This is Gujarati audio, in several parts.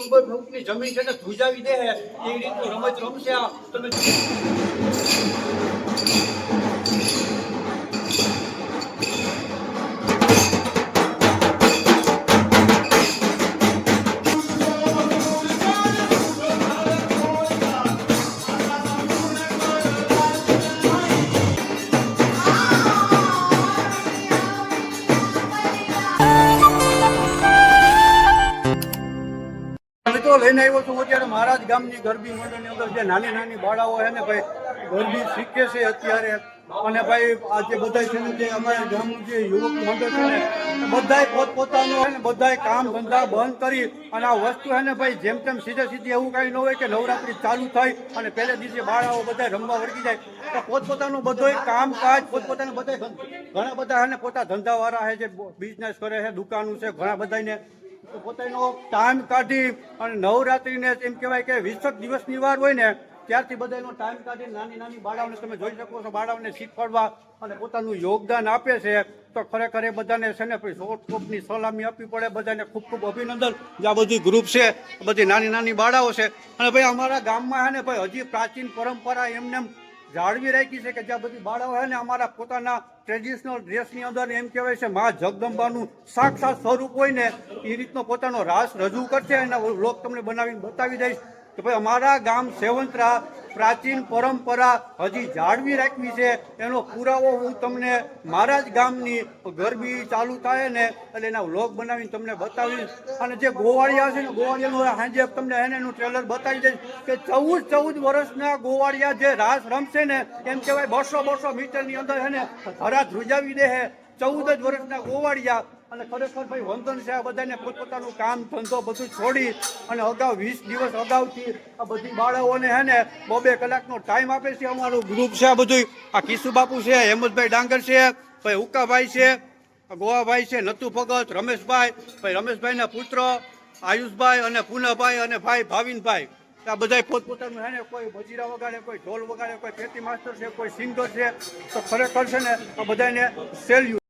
ઉપર ફૂટની જમીન છે ને ધ્રુજાવી દે એ રીતનું રમત રમશે આ તમે લઈને આવ્યો છું અત્યારે મહારાજ ગામની ગરબી મંડળની અંદર જે નાની નાની બાળાઓ છે ને ભાઈ ગરબી શીખે છે અત્યારે અને ભાઈ આજે બધા છે ને જે અમારા ગામનું જે યુવક મંડળ છે ને બધાય પોતપોતાનું છે ને બધાય કામ ધંધા બંધ કરી અને આ વસ્તુ છે ને ભાઈ જેમ તેમ સીધે સીધી એવું કાંઈ ન હોય કે નવરાત્રી ચાલુ થઈ અને પહેલે દિવસે બાળાઓ બધા રમવા વળગી જાય તો પોતપોતાનું બધું કામકાજ પોતપોતાનું બધા ઘણા બધા છે ને પોતા ધંધાવાળા છે જે બિઝનેસ કરે છે દુકાનો છે ઘણા બધાને પોતાનો ટાઈમ કાઢી અને નવરાત્રીને એમ કહેવાય કે 20 દિવસની વાર હોય ને ત્યારથી બધાનો ટાઈમ કાઢી નાની નાની બાળાઓને તમે જોઈ શકો છો બાળાઓને શીખવાડવા અને પોતાનું યોગદાન આપે છે તો ખરેખર એ બધાને છે ને શોર્ટકોપની સલામી આપવી પડે બધાને ખૂબ ખૂબ અભિનંદન જે આ બધી ગ્રુપ છે બધી નાની નાની બાળાઓ છે અને ભાઈ અમારા ગામમાં છે ને ભાઈ હજી પ્રાચીન પરંપરા એમને જાળવી રાખી છે કે જ્યાં બધી બાળાઓ છે ને અમારા પોતાના ટ્રેડિશનલ ડ્રેસની અંદર એમ કહેવાય છે મા જગદંબાનું સાક્ષાત સ્વરૂપ હોય ને એ રીતનો પોતાનો રાસ રજૂ કરશે અને લોક તમને બનાવીને બતાવી દઈશ કે ભાઈ અમારા ગામ સેવંતરા પ્રાચીન પરંપરા હજી જાળવી રાખવી છે એનો પુરાવો હું તમને મારા જ ગામની ગરબી ચાલુ થાય ને એટલે એના વ્લોગ બનાવીને તમને બતાવીશ અને જે ગોવાળિયા છે ને ગોવાળિયાનું સાંજે તમને એનું ટ્રેલર બતાવી દઈશ કે 14 વર્ષના ગોવાળિયા જે રાસ રમશે ને એમ કહેવાય 200 મીટરની અંદર છે ને ધરા ધ્રુજાવી દે છે 14 જ વર્ષના ગોવાળિયા અને ખરેખર ભાઈ વંદન છે આ બધાને પોતપોતાનું કામ ધંધો બધું છોડી અને અગાઉ 20 દિવસ અગાઉથી આ બધી બાળાઓને હે ને 2-2 કલાકનો ટાઈમ આપે છે અમારું ગ્રુપ છે આ બધું આ કિશુ બાપુ છે હેમંતભાઈ ડાંગર છે ભાઈ ઉકાભાઈ છે ગોવાભાઈ છે નતુ ભગત રમેશભાઈ ભાઈ રમેશભાઈના પુત્ર આયુષભાઈ અને પુનઃભાઈ અને ભાઈ ભાવિનભાઈ આ બધા પોતપોતાનું હે ને કોઈ બજીરા વગાડે કોઈ ઢોલ વગાડે કોઈ પેટી માસ્ટર છે કોઈ સિંગર છે તો ખરેખર છે ને આ બધાને સેલ્યુટ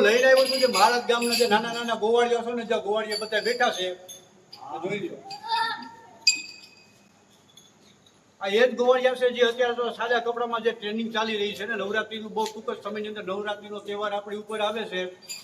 લઈને આવ્યો છું જે મહારાજ ગામના જે નાના નાના ગોવાળીઓ છે ને, જે ગોવાળીઓ બધા બેઠા છે, આ જોઈ લો. આ એ જ ગોવાળિયા છે જે અત્યારે તો સાદા કપડામાં જે ટ્રેનિંગ ચાલી રહી છે ને, નવરાત્રીનું બહુ ટૂંક જ સમયની અંદર નવરાત્રીનો તહેવાર આપણી ઉપર આવે છે.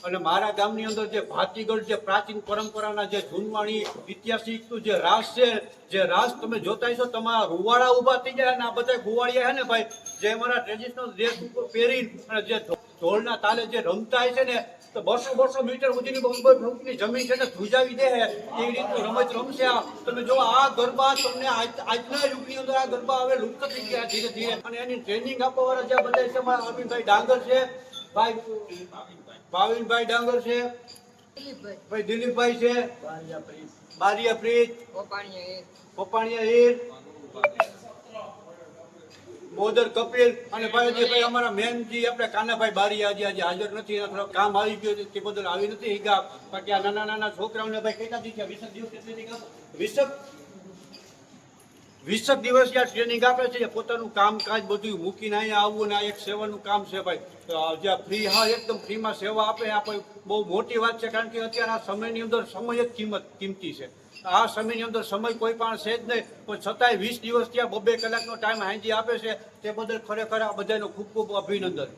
અને મારા ગામની અંદર જે ભાતીગઢ જે પ્રાચીન પરંપરાના જે જૂનવાણી ઐતિહાસિક જે રાસ છે, જે રાસ તમે જોતા હશો, તમારા રૂવાડા ઊભા થઈ જાય. અને આ બધા ગોવાળિયા છે ને ભાઈ, જે અમારા ટ્રેડિશનલ ડ્રેસ ઉપર પહેરી અને જે ઢોલના તાલે જે રમતા હોય છે ને, તો 200 મીટર સુધીની ફૂટની જમીન છે ને ધ્રુજાવી દે એવી રીતનું રમત રમશે. તમે જો આ ગરબા તમને આજના યુગની અંદર આ ગરબા હવે લુપ્ત થઈ ગયા ધીરે ધીરે. અને એની ટ્રેનિંગ આપવા વાળા જે બધા છે, અમારા અરવિંદભાઈ ડાંગર છે, ભાઈ ભાવિનભાઈ ડાંગર છે, ભાઈ દિલીપભાઈ છે, બારિયા પ્રીત, પોપાણીયા હીર, બોદર કપિલ, અને ભાઈ અમારા મેન જી આપણે કાનાભાઈ બારીયા આજે હાજર નથી, થોડો કામ આવી ગયો તે બદલ આવી નથી હિગા. બાકી આ નાના નાના છોકરાઓને ભાઈ કેટલા દિવસ 20 દિવસ ટ્રેનિંગ આપે છે. પોતાનું કામકાજ બધું મૂકીને અહીંયા આવવું ને આ એક સેવાનું કામ છે ભાઈ. જ્યાં ફ્રી, હા એકદમ ફ્રીમાં સેવા આપે આપણે બહુ મોટી વાત છે. કારણ કે અત્યારે આ સમયની અંદર સમય જ કિંમતી છે. આ સમયની અંદર સમય કોઈ પણ છે જ નહીં, પણ છતાંય 20 દિવસ ત્યાં 2-2 કલાકનો ટાઈમ હાંજી આપે છે. તે બદલ ખરેખર આ બધાનો ખૂબ ખૂબ અભિનંદન.